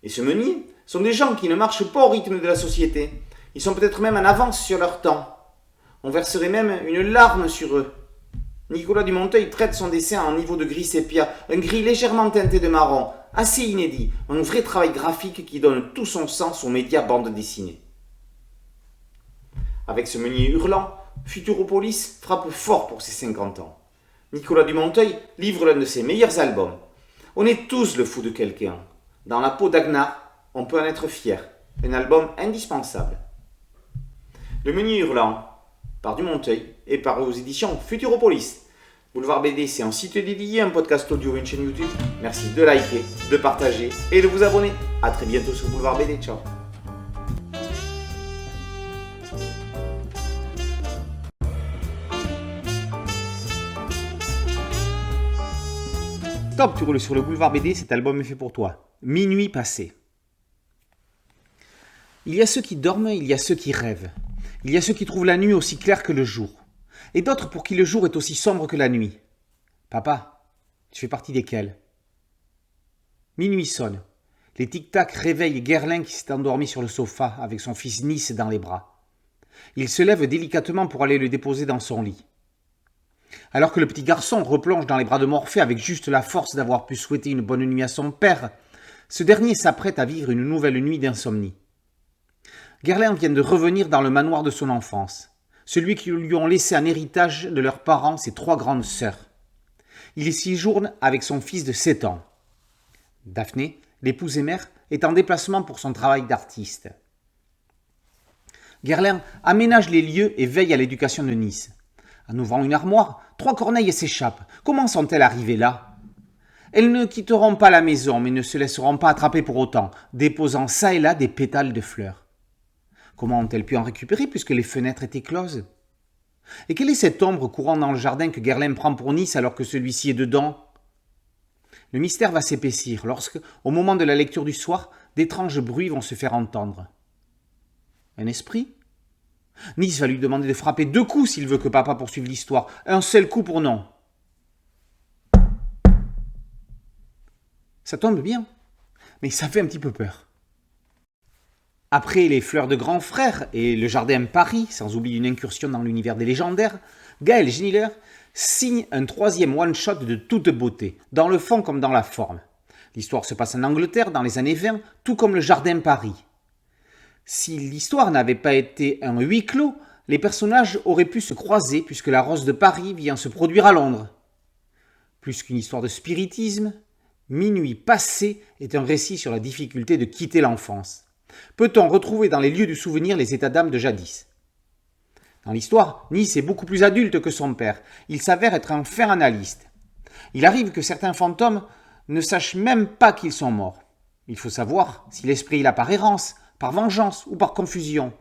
et ce meunier sont des gens qui ne marchent pas au rythme de la société. Ils sont peut-être même en avance sur leur temps. On verserait même une larme sur eux. Nicolas Dumonteuil traite son dessin en niveau de gris sépia, un gris légèrement teinté de marron, assez inédit, un vrai travail graphique qui donne tout son sens aux médias bande dessinée. Avec ce meunier hurlant, Futuropolis frappe fort pour ses 50 ans. Nicolas Dumonteuil livre l'un de ses meilleurs albums. On est tous le fou de quelqu'un. Dans la peau d'Agnar, on peut en être fier. Un album indispensable. Le meunier hurlant, par Dumonteuil, est paru aux éditions Futuropolis. Boulevard BD, c'est un site dédié, un podcast audio et une chaîne YouTube. Merci de liker, de partager et de vous abonner. A très bientôt sur Boulevard BD. Ciao. Top, tu roules sur le Boulevard BD, cet album est fait pour toi. Minuit passé. Il y a ceux qui dorment, il y a ceux qui rêvent. Il y a ceux qui trouvent la nuit aussi claire que le jour. Et d'autres pour qui le jour est aussi sombre que la nuit. Papa, tu fais partie desquels? Minuit sonne. Les tic-tac réveillent Guerlain qui s'est endormi sur le sofa avec son fils Nice dans les bras. Il se lève délicatement pour aller le déposer dans son lit. Alors que le petit garçon replonge dans les bras de Morphée avec juste la force d'avoir pu souhaiter une bonne nuit à son père, ce dernier s'apprête à vivre une nouvelle nuit d'insomnie. Guerlain vient de revenir dans le manoir de son enfance, celui qui lui ont laissé en héritage de leurs parents ses 3 grandes sœurs. Il y séjourne avec son fils de 7 ans. Daphné, l'épouse et mère, est en déplacement pour son travail d'artiste. Guerlain aménage les lieux et veille à l'éducation de Nice. En ouvrant une armoire, 3 corneilles s'échappent. Comment sont-elles arrivées là? Elles ne quitteront pas la maison, mais ne se laisseront pas attraper pour autant, déposant çà et là des pétales de fleurs. Comment ont-elles pu en récupérer puisque les fenêtres étaient closes? Et quelle est cette ombre courant dans le jardin que Guerlain prend pour Nice alors que celui-ci est dedans? Le mystère va s'épaissir lorsque, au moment de la lecture du soir, d'étranges bruits vont se faire entendre. Un esprit? Nice va lui demander de frapper 2 coups s'il veut que papa poursuive l'histoire. Un seul coup pour non. Ça tombe bien, mais ça fait un petit peu peur. Après les fleurs de grand frère et le jardin Paris, sans oublier une incursion dans l'univers des légendaires, Gaël Geniller signe un 3e one-shot de toute beauté, dans le fond comme dans la forme. L'histoire se passe en Angleterre dans les années 20, tout comme le jardin Paris. Si l'histoire n'avait pas été un huis clos, les personnages auraient pu se croiser puisque la Rose de Paris vient se produire à Londres. Plus qu'une histoire de spiritisme, Minuit passé est un récit sur la difficulté de quitter l'enfance. Peut-on retrouver dans les lieux du souvenir les états d'âme de jadis? Dans l'histoire, Nice est beaucoup plus adulte que son père. Il s'avère être un fin analyste. Il arrive que certains fantômes ne sachent même pas qu'ils sont morts. Il faut savoir si l'esprit est là par errance, par vengeance ou par confusion.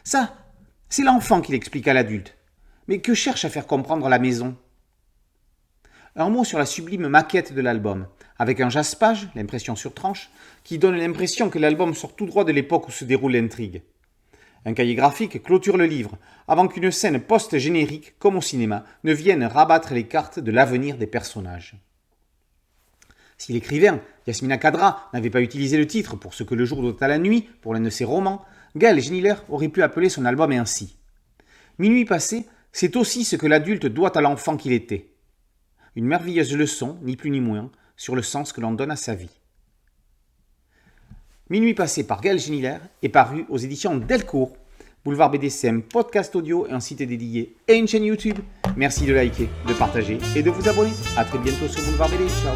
Ça, c'est l'enfant qui l'explique à l'adulte. Mais que cherche à faire comprendre la maison? Un mot sur la sublime maquette de l'album, avec un jaspage, l'impression sur tranche, qui donne l'impression que l'album sort tout droit de l'époque où se déroule l'intrigue. Un cahier graphique clôture le livre, avant qu'une scène post-générique, comme au cinéma, ne vienne rabattre les cartes de l'avenir des personnages. Si l'écrivain, Yasmina Khadra, n'avait pas utilisé le titre pour Ce que le jour doit à la nuit, pour l'un de ses romans, Gaël Geniller aurait pu appeler son album ainsi. Minuit passé, c'est aussi ce que l'adulte doit à l'enfant qu'il était. Une merveilleuse leçon, ni plus ni moins, sur le sens que l'on donne à sa vie. Minuit passé par Gaël Geniller est paru aux éditions Delcourt. Boulevard BDCM, podcast audio et un site dédié et une chaîne YouTube. Merci de liker, de partager et de vous abonner. A très bientôt sur Boulevard BD. Ciao.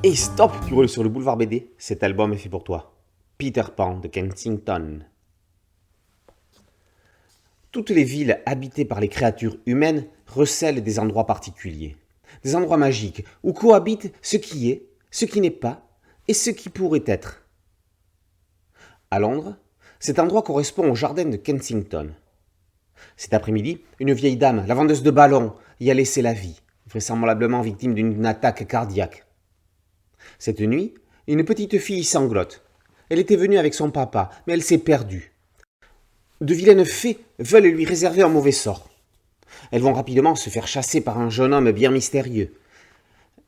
Et stop, tu roules sur le Boulevard BD. Cet album est fait pour toi. Peter Pan de Kensington. Toutes les villes habitées par les créatures humaines recèlent des endroits particuliers. Des endroits magiques où cohabitent ce qui est, ce qui n'est pas et ce qui pourrait être. À Londres, cet endroit correspond au jardin de Kensington. Cet après-midi, une vieille dame, la vendeuse de ballons, y a laissé la vie, vraisemblablement victime d'une attaque cardiaque. Cette nuit, une petite fille sanglote. Elle était venue avec son papa, mais elle s'est perdue. De vilaines fées veulent lui réserver un mauvais sort. Elles vont rapidement se faire chasser par un jeune homme bien mystérieux.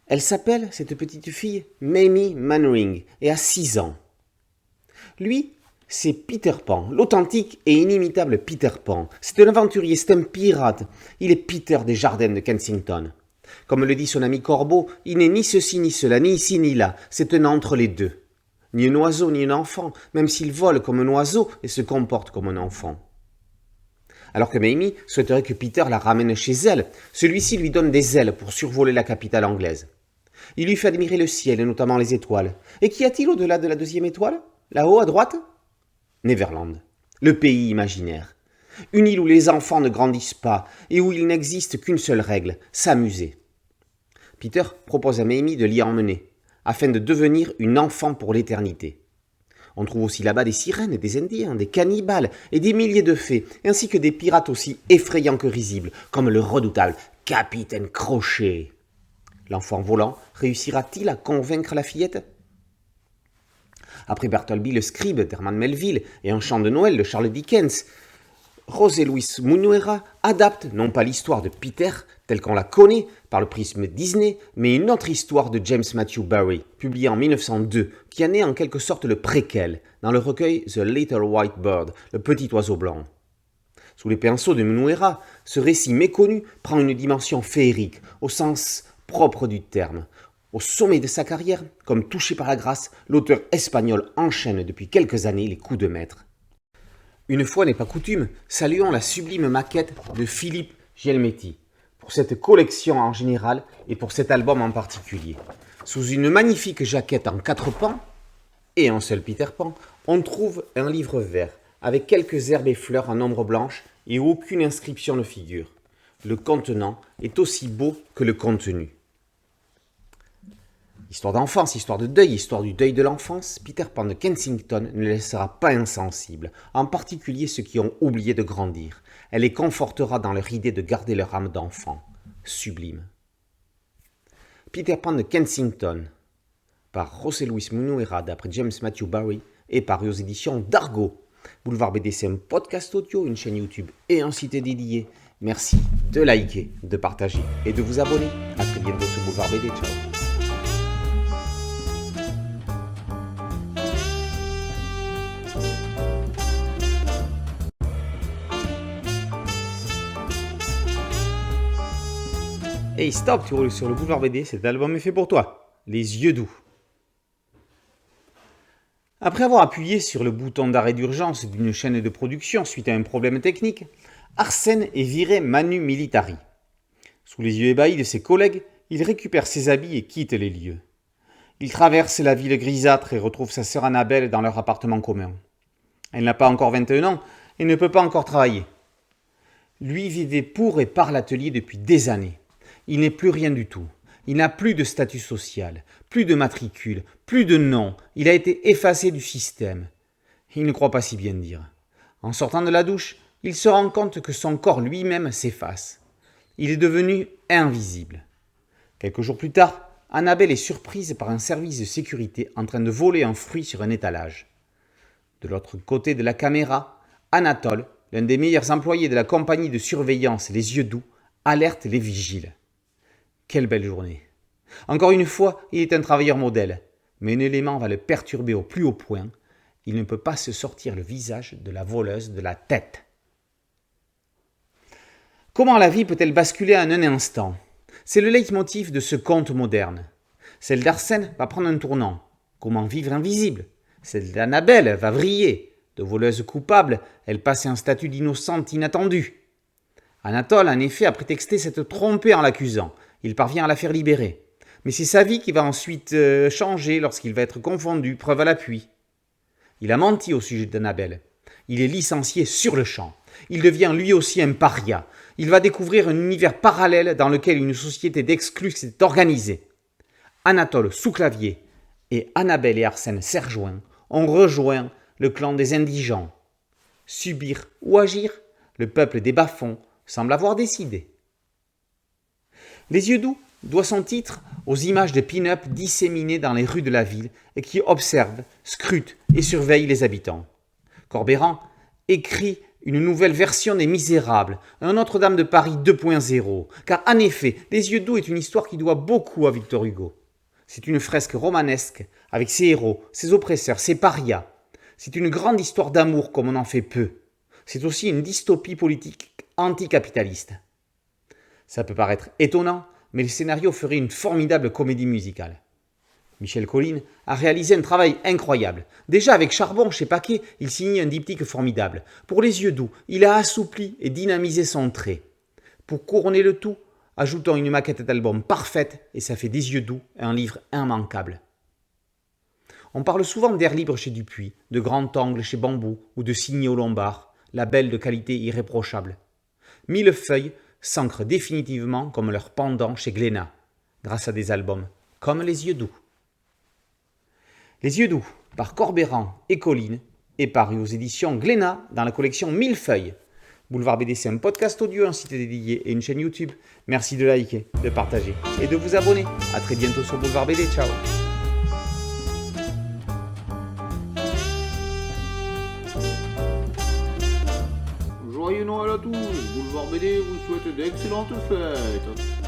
Elle s'appelle, cette petite fille, Mamie Mannering, et a 6 ans. Lui, c'est Peter Pan, l'authentique et inimitable Peter Pan. C'est un aventurier, c'est un pirate. Il est Peter des jardins de Kensington. Comme le dit son ami Corbeau, il n'est ni ceci ni cela, ni ici ni là. C'est un entre les deux. Ni un oiseau ni un enfant, même s'il vole comme un oiseau et se comporte comme un enfant. Alors que Mamie souhaiterait que Peter la ramène chez elle, celui-ci lui donne des ailes pour survoler la capitale anglaise. Il lui fait admirer le ciel et notamment les étoiles. Et qu'y a-t-il au-delà de la 2e étoile? Là-haut à droite? Neverland, le pays imaginaire. Une île où les enfants ne grandissent pas et où il n'existe qu'une seule règle, s'amuser. Peter propose à Mamie de l'y emmener, afin de devenir une enfant pour l'éternité. On trouve aussi là-bas des sirènes, des indiens, des cannibales et des milliers de fées, ainsi que des pirates aussi effrayants que risibles, comme le redoutable Capitaine Crochet. L'enfant volant réussira-t-il à convaincre la fillette? Après Bartleby le scribe d'Herman Melville et Un chant de Noël de Charles Dickens, José Luis Munuera adapte non pas l'histoire de Peter telle qu'on la connaît par le prisme Disney, mais une autre histoire de James Matthew Barrie, publiée en 1902, qui en est en quelque sorte le préquel, dans le recueil The Little White Bird, le petit oiseau blanc. Sous les pinceaux de Munuera, ce récit méconnu prend une dimension féerique, au sens propre du terme. Au sommet de sa carrière, comme touché par la grâce, l'auteur espagnol enchaîne depuis quelques années les coups de maître. Une fois n'est pas coutume, saluons la sublime maquette de Philippe Gielmetti, pour cette collection en général et pour cet album en particulier. Sous une magnifique jaquette en 4 pans, et un seul Peter Pan, on trouve un livre vert, avec quelques herbes et fleurs en ombre blanche et où aucune inscription ne figure. Le contenant est aussi beau que le contenu. Histoire d'enfance, histoire de deuil, histoire du deuil de l'enfance, Peter Pan de Kensington ne laissera pas insensible, en particulier ceux qui ont oublié de grandir. Elle les confortera dans leur idée de garder leur âme d'enfant. Sublime. Peter Pan de Kensington, par José Luis Munuera d'après James Matthew Barrie et paru aux éditions d'Argo. Boulevard BD, c'est un podcast audio, une chaîne YouTube et un site dédié. Merci de liker, de partager et de vous abonner. A très bientôt sur Boulevard BD. Ciao. Hey stop, tu roules sur le Boulevard BD, cet album est fait pour toi. Les yeux doux. Après avoir appuyé sur le bouton d'arrêt d'urgence d'une chaîne de production suite à un problème technique, Arsène est viré manu militari. Sous les yeux ébahis de ses collègues, il récupère ses habits et quitte les lieux. Il traverse la ville grisâtre et retrouve sa sœur Annabelle dans leur appartement commun. Elle n'a pas encore 21 ans et ne peut pas encore travailler. Lui vivait pour et par l'atelier depuis des années. Il n'est plus rien du tout. Il n'a plus de statut social, plus de matricule, plus de nom. Il a été effacé du système. Il ne croit pas si bien dire. En sortant de la douche, il se rend compte que son corps lui-même s'efface. Il est devenu invisible. Quelques jours plus tard, Annabelle est surprise par un service de sécurité en train de voler un fruit sur un étalage. De l'autre côté de la caméra, Anatole, l'un des meilleurs employés de la compagnie de surveillance Les Yeux Doux, alerte les vigiles. Quelle belle journée. Encore une fois, il est un travailleur modèle, mais un élément va le perturber au plus haut point. Il ne peut pas se sortir le visage de la voleuse de la tête. Comment la vie peut-elle basculer en un instant? C'est le leitmotiv de ce conte moderne. Celle d'Arsène va prendre un tournant. Comment vivre invisible? Celle d'Annabelle va vriller. De voleuse coupable, elle passe à un statut d'innocente inattendue. Anatole, en effet, a prétexté s'être trompé en l'accusant. Il parvient à la faire libérer. Mais c'est sa vie qui va ensuite changer lorsqu'il va être confondu, preuve à l'appui. Il a menti au sujet d'Annabelle. Il est licencié sur le champ. Il devient lui aussi un paria. Il va découvrir un univers parallèle dans lequel une société d'exclus s'est organisée. Anatole sous clavier et Annabelle et Arsène Serjoin ont rejoint le clan des indigents. Subir ou agir, le peuple des bas-fonds semble avoir décidé. Les yeux doux doit son titre aux images de pin-up disséminées dans les rues de la ville et qui observent, scrutent et surveillent les habitants. Corbeyran écrit une nouvelle version des Misérables, un Notre-Dame de Paris 2.0, car en effet, Les yeux doux est une histoire qui doit beaucoup à Victor Hugo. C'est une fresque romanesque, avec ses héros, ses oppresseurs, ses parias. C'est une grande histoire d'amour comme on en fait peu. C'est aussi une dystopie politique anticapitaliste. Ça peut paraître étonnant, mais le scénario ferait une formidable comédie musicale. Michel Colline a réalisé un travail incroyable. Déjà avec Charbon chez Paquet, il signe un diptyque formidable. Pour Les yeux doux, il a assoupli et dynamisé son trait. Pour couronner le tout, ajoutons une maquette d'album parfaite et ça fait Des yeux doux, un livre immanquable. On parle souvent d'Air libre chez Dupuis, de Grand Angle chez Bambou ou de Signé au Lombard, label de qualité irréprochable. Millefeuille s'ancrent définitivement comme leur pendant chez Glénat, grâce à des albums comme Les yeux doux. Les yeux doux, par Corbeyran et Colline, est paru aux éditions Glénat dans la collection Millefeuille. Boulevard BD, c'est un podcast audio, un site dédié et une chaîne YouTube. Merci de liker, de partager et de vous abonner. A très bientôt sur Boulevard BD. Ciao. Joyeux Noël à tous, Boulevard BD vous souhaite d'excellentes fêtes.